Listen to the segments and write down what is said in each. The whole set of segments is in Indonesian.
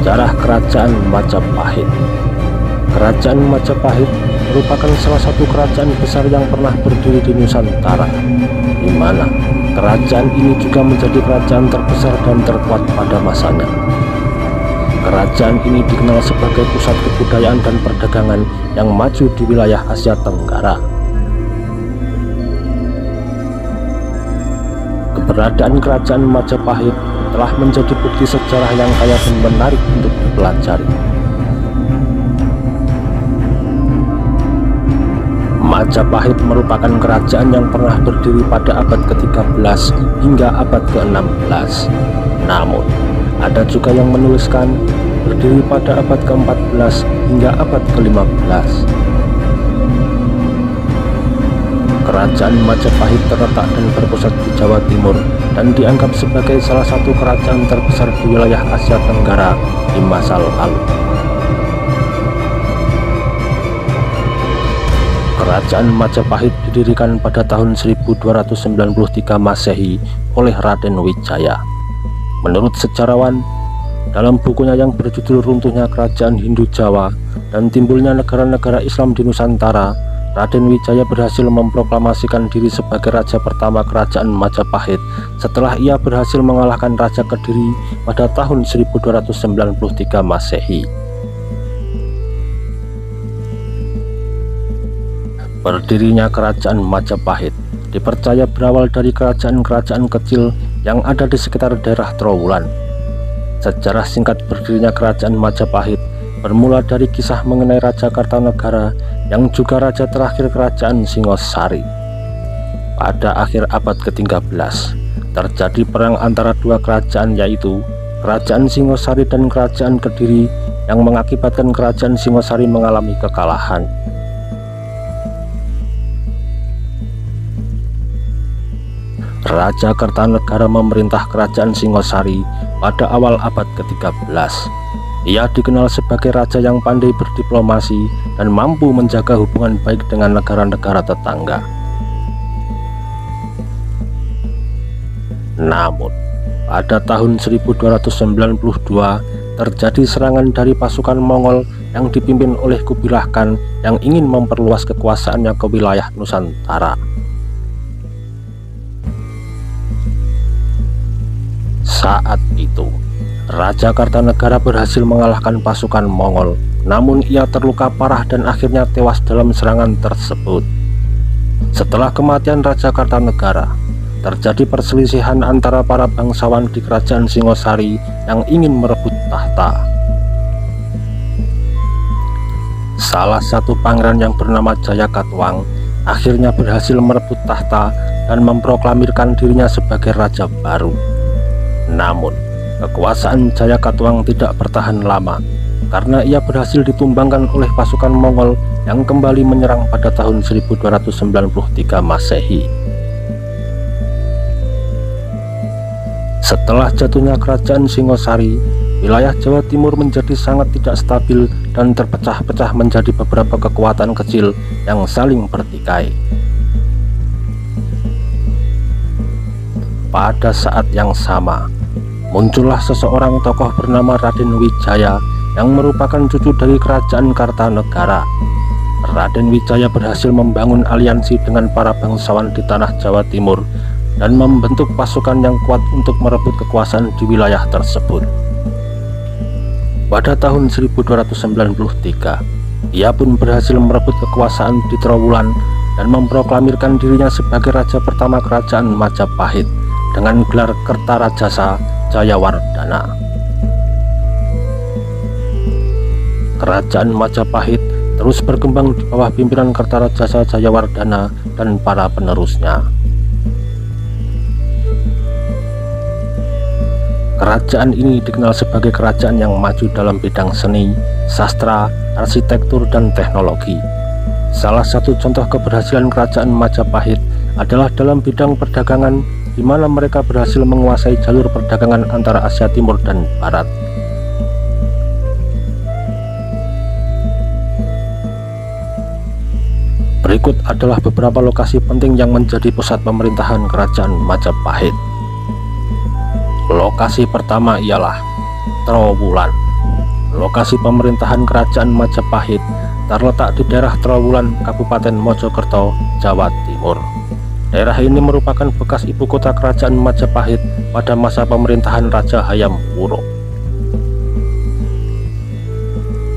Sejarah Kerajaan Majapahit. Kerajaan Majapahit merupakan salah satu kerajaan besar yang pernah berdiri di Nusantara, di mana kerajaan ini juga menjadi kerajaan terbesar dan terkuat pada masanya. Kerajaan ini dikenal sebagai pusat kebudayaan dan perdagangan yang maju di wilayah Asia Tenggara. Keberadaan Kerajaan Majapahit telah menjadi bukti sejarah yang kaya dan menarik untuk dipelajari. Majapahit merupakan kerajaan yang pernah berdiri pada abad ke-13 hingga abad ke-16. Namun, ada juga yang menuliskan berdiri pada abad ke-14 hingga abad ke-15. Kerajaan Majapahit terletak dan berpusat di Jawa Timur dan dianggap sebagai salah satu kerajaan terbesar di wilayah Asia Tenggara di masa lalu. Kerajaan Majapahit didirikan pada tahun 1293 Masehi oleh Raden Wijaya. Menurut sejarawan, dalam bukunya yang berjudul Runtuhnya Kerajaan Hindu Jawa dan Timbulnya Negara-negara Islam di Nusantara, Raden Wijaya berhasil memproklamasikan diri sebagai raja pertama Kerajaan Majapahit setelah ia berhasil mengalahkan Raja Kediri pada tahun 1293 Masehi. Berdirinya Kerajaan Majapahit dipercaya berawal dari kerajaan-kerajaan kecil yang ada di sekitar daerah Trowulan. Sejarah singkat berdirinya Kerajaan Majapahit bermula dari kisah mengenai Raja Kartanegara yang juga raja terakhir Kerajaan Singosari. Pada akhir abad ke-13, terjadi perang antara dua kerajaan, yaitu Kerajaan Singosari dan Kerajaan Kediri, yang mengakibatkan Kerajaan Singosari mengalami kekalahan. Raja Kartanegara memerintah Kerajaan Singosari pada awal abad ke-13. Ia dikenal sebagai raja yang pandai berdiplomasi dan mampu menjaga hubungan baik dengan negara-negara tetangga. Namun, pada tahun 1292 terjadi serangan dari pasukan Mongol yang dipimpin oleh Kubilai Khan yang ingin memperluas kekuasaannya ke wilayah Nusantara. Saat itu, Raja Kartanegara berhasil mengalahkan pasukan Mongol, namun ia terluka parah dan akhirnya tewas dalam serangan tersebut. Setelah kematian Raja Kartanegara, terjadi perselisihan antara para bangsawan di Kerajaan Singosari yang ingin merebut tahta. Salah satu pangeran yang bernama Jayakatwang akhirnya berhasil merebut tahta dan memproklamirkan dirinya sebagai raja baru. Namun, kekuasaan Jayakatwang tidak bertahan lama karena ia berhasil ditumbangkan oleh pasukan Mongol yang kembali menyerang pada tahun 1293 Masehi. Setelah jatuhnya Kerajaan Singosari, wilayah Jawa Timur menjadi sangat tidak stabil dan terpecah-pecah menjadi beberapa kekuatan kecil yang saling bertikai. Pada saat yang sama, muncullah seseorang tokoh bernama Raden Wijaya yang merupakan cucu dari Kerajaan Kartanegara. Raden Wijaya berhasil membangun aliansi dengan para bangsawan di tanah Jawa Timur dan membentuk pasukan yang kuat untuk merebut kekuasaan di wilayah tersebut. Pada tahun 1293, ia pun berhasil merebut kekuasaan di Trowulan dan memproklamirkan dirinya sebagai raja pertama Kerajaan Majapahit dengan gelar Kertarajasa Jayawardhana. Kerajaan Majapahit terus berkembang di bawah pimpinan Kertarajasa Jayawardhana dan para penerusnya. Kerajaan ini dikenal sebagai kerajaan yang maju dalam bidang seni, sastra, arsitektur, dan teknologi. Salah satu contoh keberhasilan Kerajaan Majapahit adalah dalam bidang perdagangan, di mana mereka berhasil menguasai jalur perdagangan antara Asia Timur dan Barat. Berikut adalah beberapa lokasi penting yang menjadi pusat pemerintahan Kerajaan Majapahit. Lokasi pertama ialah Trowulan. lokasi pemerintahan Kerajaan Majapahit terletak di daerah Trowulan, Kabupaten Mojokerto, Jawa Timur. Daerah ini merupakan bekas ibu kota Kerajaan Majapahit pada masa pemerintahan Raja Hayam Wuruk.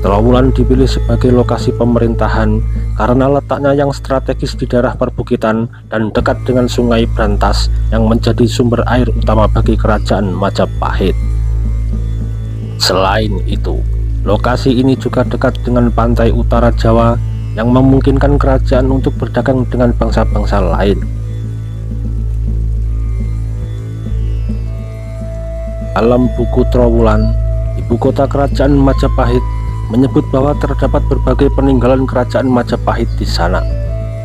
Trowulan dipilih sebagai lokasi pemerintahan karena letaknya yang strategis di daerah perbukitan dan dekat dengan Sungai Brantas yang menjadi sumber air utama bagi Kerajaan Majapahit. Selain itu, lokasi ini juga dekat dengan pantai utara Jawa yang memungkinkan kerajaan untuk berdagang dengan bangsa-bangsa lain. Dalam buku Trowulan, ibu kota Kerajaan Majapahit, menyebut bahwa terdapat berbagai peninggalan Kerajaan Majapahit di sana.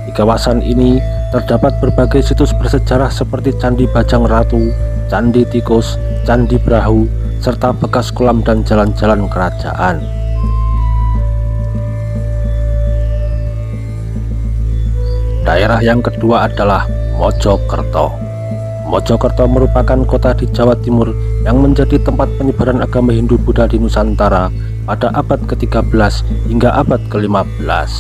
Di kawasan ini terdapat berbagai situs bersejarah seperti Candi Bajang Ratu, Candi Tikus, Candi Brahu, serta bekas kolam dan jalan-jalan kerajaan. Daerah yang kedua adalah Mojokerto. Mojokerto merupakan kota di Jawa Timur yang menjadi tempat penyebaran agama Hindu-Buddha di Nusantara pada abad ke-13 hingga abad ke-15.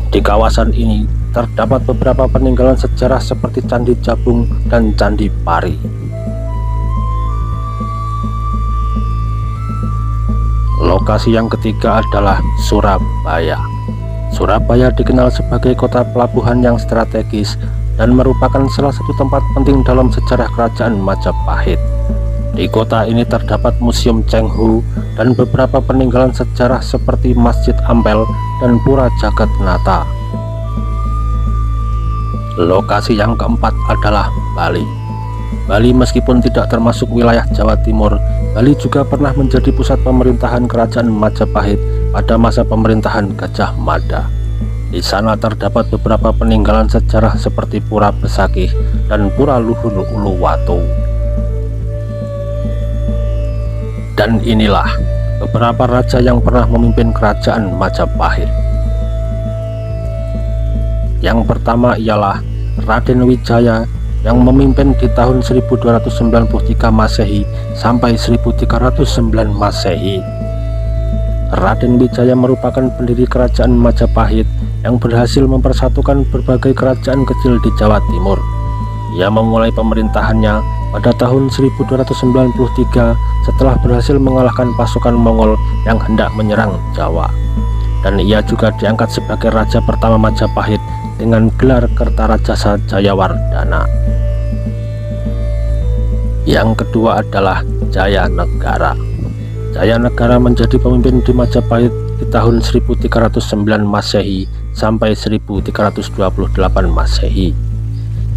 Di kawasan ini terdapat beberapa peninggalan sejarah seperti Candi Jabung dan Candi Pari. Lokasi yang ketiga adalah Surabaya. Surabaya dikenal sebagai kota pelabuhan yang strategis dan merupakan salah satu tempat penting dalam sejarah Kerajaan Majapahit. Di kota ini terdapat Museum Chenghu dan beberapa peninggalan sejarah seperti Masjid Ampel dan Pura Jagatnata. Lokasi yang keempat adalah Bali. Bali meskipun tidak termasuk wilayah Jawa Timur, Bali juga pernah menjadi pusat pemerintahan Kerajaan Majapahit pada masa pemerintahan Gajah Mada. Di sana terdapat beberapa peninggalan sejarah seperti Pura Besakih dan Pura Luhur Uluwatu. Dan inilah beberapa raja yang pernah memimpin Kerajaan Majapahit. Yang pertama ialah Raden Wijaya yang memimpin di tahun 1293 Masehi sampai 1309 Masehi. Raden Wijaya merupakan pendiri Kerajaan Majapahit yang berhasil mempersatukan berbagai kerajaan kecil di Jawa Timur. Ia memulai pemerintahannya pada tahun 1293 setelah berhasil mengalahkan pasukan Mongol yang hendak menyerang Jawa. Dan ia juga diangkat sebagai raja pertama Majapahit dengan gelar Kertarajasa Jayawardhana. Yang kedua adalah Jayanegara. Jayanegara menjadi pemimpin di Majapahit di tahun 1309 Masehi sampai 1328 Masehi.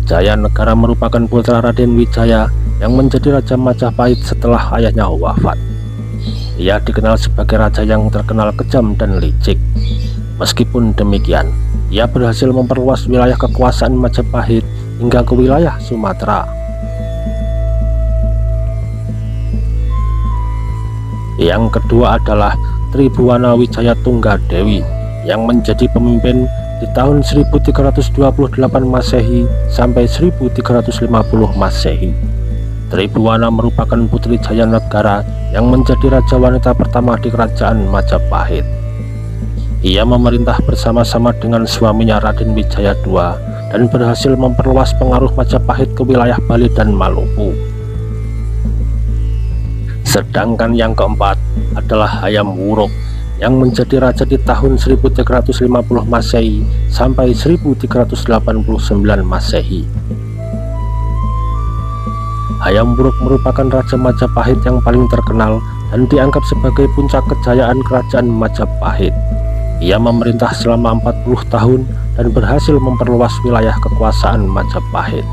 Jayanegara merupakan putra Raden Wijaya yang menjadi Raja Majapahit setelah ayahnya wafat. Ia dikenal sebagai raja yang terkenal kejam dan licik. Meskipun demikian, ia berhasil memperluas wilayah kekuasaan Majapahit hingga ke wilayah Sumatera. Yang kedua adalah Tribhuwana Wijaya Tunggadewi yang menjadi pemimpin di tahun 1328 Masehi sampai 1350 Masehi. Tribhuwana merupakan putri Jayanegara yang menjadi raja wanita pertama di Kerajaan Majapahit. Ia memerintah bersama-sama dengan suaminya Raden Wijaya II dan berhasil memperluas pengaruh Majapahit ke wilayah Bali dan Maluku. Sedangkan yang keempat adalah Hayam Wuruk yang menjadi raja di tahun 1350 Masehi sampai 1389 Masehi. Hayam Wuruk merupakan raja Majapahit yang paling terkenal dan dianggap sebagai puncak kejayaan Kerajaan Majapahit. Ia memerintah selama 40 tahun dan berhasil memperluas wilayah kekuasaan Majapahit.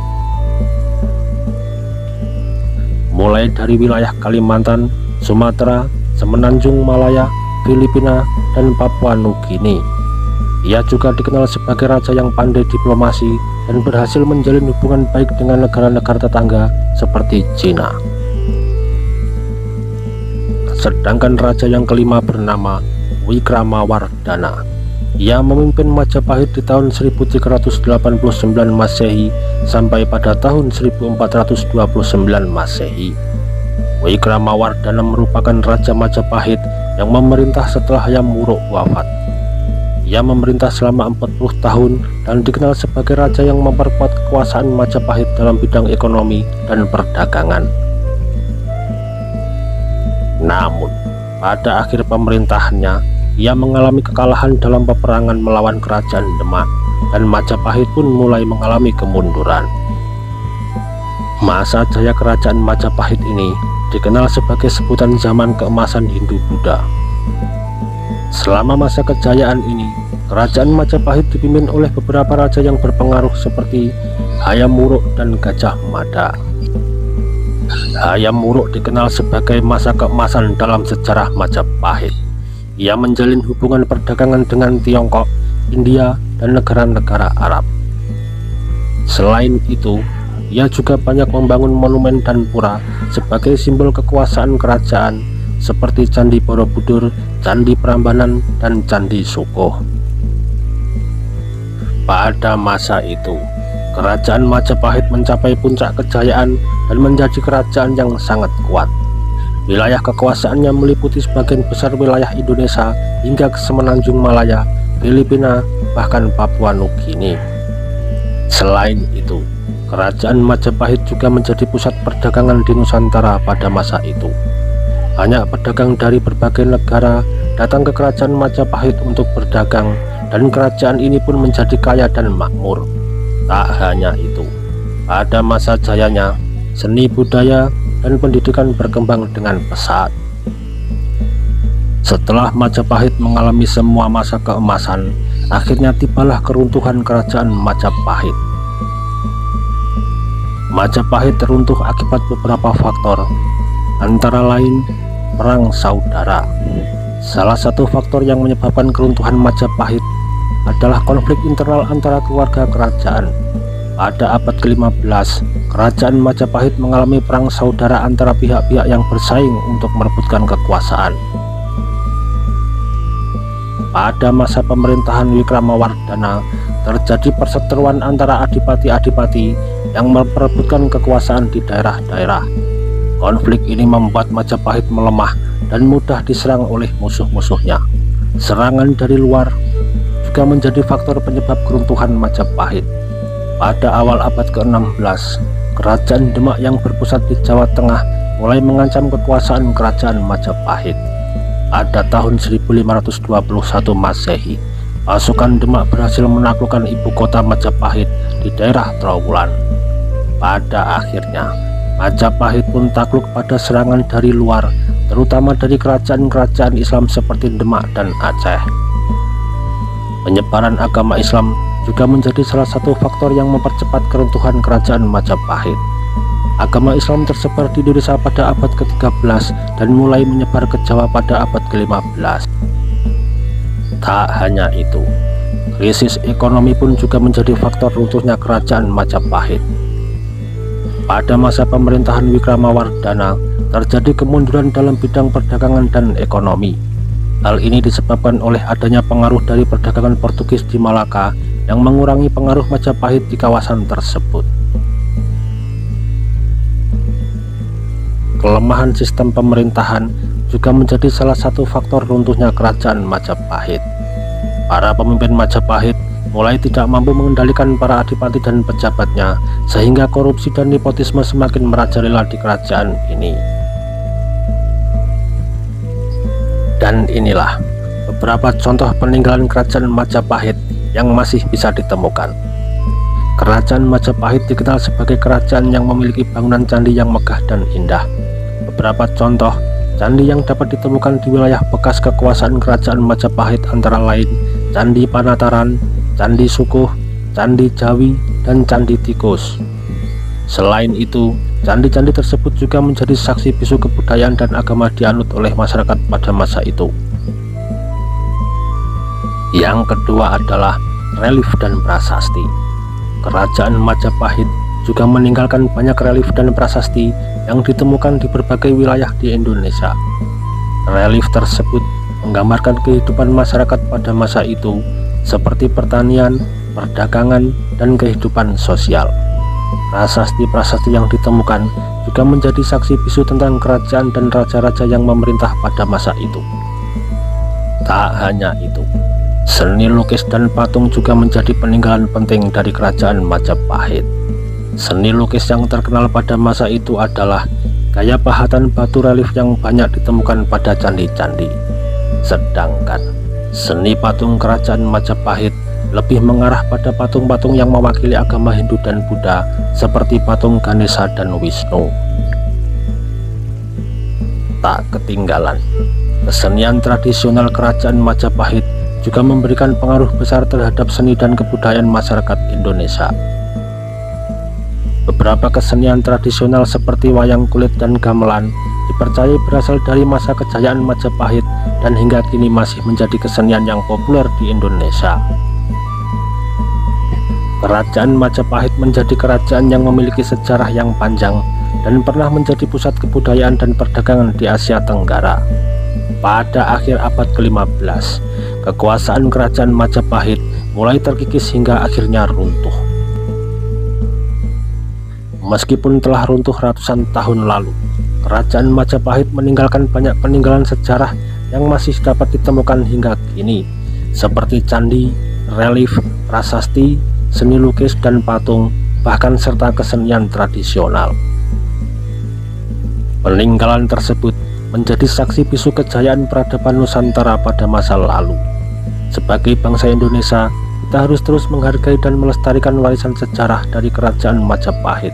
Mulai dari wilayah Kalimantan, Sumatera, Semenanjung Malaya, Filipina, dan Papua Nugini. Ia juga dikenal sebagai raja yang pandai diplomasi dan berhasil menjalin hubungan baik dengan negara-negara tetangga seperti Cina. Sedangkan raja yang kelima bernama Wikramawardhana. Ia memimpin Majapahit di tahun 1389 Masehi sampai pada tahun 1429 Masehi. Wikramawardhana merupakan raja Majapahit yang memerintah setelah Hayam Wuruk wafat. Ia memerintah selama 40 tahun dan dikenal sebagai raja yang memperkuat kekuasaan Majapahit dalam bidang ekonomi dan perdagangan. Namun, pada akhir pemerintahannya, ia mengalami kekalahan dalam peperangan melawan kerajaan Demak, dan Majapahit pun mulai mengalami kemunduran. Masa jaya kerajaan Majapahit ini dikenal sebagai sebutan zaman keemasan Hindu-Buddha. Selama masa kejayaan ini, kerajaan Majapahit dipimpin oleh beberapa raja yang berpengaruh seperti Hayam Wuruk dan Gajah Mada. Hayam Wuruk dikenal sebagai masa keemasan dalam sejarah Majapahit. Ia menjalin hubungan perdagangan dengan Tiongkok, India, dan negara-negara Arab. Selain itu, ia juga banyak membangun monumen dan pura sebagai simbol kekuasaan kerajaan seperti Candi Borobudur, Candi Prambanan, dan Candi Sukoh. Pada masa itu, kerajaan Majapahit mencapai puncak kejayaan dan menjadi kerajaan yang sangat kuat. Wilayah kekuasaannya meliputi sebagian besar wilayah Indonesia hingga ke Semenanjung Malaya, Filipina, bahkan Papua Nugini. Selain itu, kerajaan Majapahit juga menjadi pusat perdagangan di Nusantara pada masa itu. Banyak pedagang dari berbagai negara datang ke kerajaan Majapahit untuk berdagang, dan kerajaan ini pun menjadi kaya dan makmur. Tak hanya itu, pada masa jayanya, seni budaya dan pendidikan berkembang dengan pesat. Setelah Majapahit mengalami semua masa keemasan, akhirnya tibalah keruntuhan kerajaan Majapahit. Majapahit teruntuh akibat beberapa faktor, antara lain perang saudara. Salah satu faktor yang menyebabkan keruntuhan Majapahit adalah konflik internal antara keluarga kerajaan. Pada abad ke-15, kerajaan Majapahit mengalami perang saudara antara pihak-pihak yang bersaing untuk merebutkan kekuasaan. Pada masa pemerintahan Wikramawardhana, terjadi perseteruan antara adipati-adipati yang memperebutkan kekuasaan di daerah-daerah. Konflik ini membuat Majapahit melemah dan mudah diserang oleh musuh-musuhnya. Serangan dari luar juga menjadi faktor penyebab keruntuhan Majapahit. Pada awal abad ke-16, kerajaan Demak yang berpusat di Jawa Tengah mulai mengancam kekuasaan kerajaan Majapahit. Pada tahun 1521 Masehi, pasukan Demak berhasil menaklukkan ibu kota Majapahit di daerah Trowulan. Pada akhirnya, Majapahit pun takluk pada serangan dari luar, terutama dari kerajaan-kerajaan Islam seperti Demak dan Aceh. Penyebaran agama Islam juga menjadi salah satu faktor yang mempercepat keruntuhan kerajaan Majapahit. Agama Islam tersebar di Indonesia pada abad ke-13 dan mulai menyebar ke Jawa pada abad ke-15. Tak hanya itu, krisis ekonomi pun juga menjadi faktor runtuhnya kerajaan Majapahit. Pada masa pemerintahan Wikramawardhana, terjadi kemunduran dalam bidang perdagangan dan ekonomi. Hal ini disebabkan oleh adanya pengaruh dari perdagangan Portugis di Malaka yang mengurangi pengaruh Majapahit di kawasan tersebut. Kelemahan sistem pemerintahan juga menjadi salah satu faktor runtuhnya kerajaan Majapahit. Para pemimpin Majapahit mulai tidak mampu mengendalikan para adipati dan pejabatnya, sehingga korupsi dan nepotisme semakin merajalela di kerajaan ini. Dan inilah beberapa contoh peninggalan kerajaan Majapahit yang masih bisa ditemukan. Kerajaan Majapahit dikenal sebagai kerajaan yang memiliki bangunan candi yang megah dan indah. Beberapa contoh candi yang dapat ditemukan di wilayah bekas kekuasaan kerajaan Majapahit antara lain Candi Panataran, Candi Sukoh, Candi Jawi, dan Candi Tikus. Selain itu, candi-candi tersebut juga menjadi saksi bisu kebudayaan dan agama dianut oleh masyarakat pada masa itu. Yang kedua adalah relief dan prasasti. Kerajaan Majapahit juga meninggalkan banyak relief dan prasasti yang ditemukan di berbagai wilayah di Indonesia. Relief tersebut menggambarkan kehidupan masyarakat pada masa itu, seperti pertanian, perdagangan, dan kehidupan sosial. Prasasti-prasasti yang ditemukan juga menjadi saksi bisu tentang kerajaan dan raja-raja yang memerintah pada masa itu. Tak hanya itu, seni lukis dan patung juga menjadi peninggalan penting dari kerajaan Majapahit. Seni lukis yang terkenal pada masa itu adalah gaya pahatan batu relief yang banyak ditemukan pada candi-candi. Sedangkan seni patung kerajaan Majapahit lebih mengarah pada patung-patung yang mewakili agama Hindu dan Buddha seperti patung Ganesha dan Wisnu. Tak ketinggalan, kesenian tradisional kerajaan Majapahit juga memberikan pengaruh besar terhadap seni dan kebudayaan masyarakat Indonesia. Beberapa kesenian tradisional seperti wayang kulit dan gamelan dipercaya berasal dari masa kejayaan Majapahit dan hingga kini masih menjadi kesenian yang populer di Indonesia. Kerajaan Majapahit menjadi kerajaan yang memiliki sejarah yang panjang dan pernah menjadi pusat kebudayaan dan perdagangan di Asia Tenggara. Pada akhir abad ke-15, kekuasaan kerajaan Majapahit mulai terkikis hingga akhirnya runtuh. Meskipun telah runtuh ratusan tahun lalu, kerajaan Majapahit meninggalkan banyak peninggalan sejarah yang masih dapat ditemukan hingga kini, seperti candi, relief, prasasti, seni lukis dan patung, bahkan serta kesenian tradisional. Peninggalan tersebut menjadi saksi bisu kejayaan peradaban Nusantara pada masa lalu. Sebagai bangsa Indonesia, kita harus terus menghargai dan melestarikan warisan sejarah dari kerajaan Majapahit,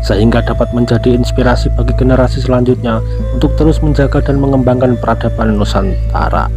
sehingga dapat menjadi inspirasi bagi generasi selanjutnya untuk terus menjaga dan mengembangkan peradaban Nusantara.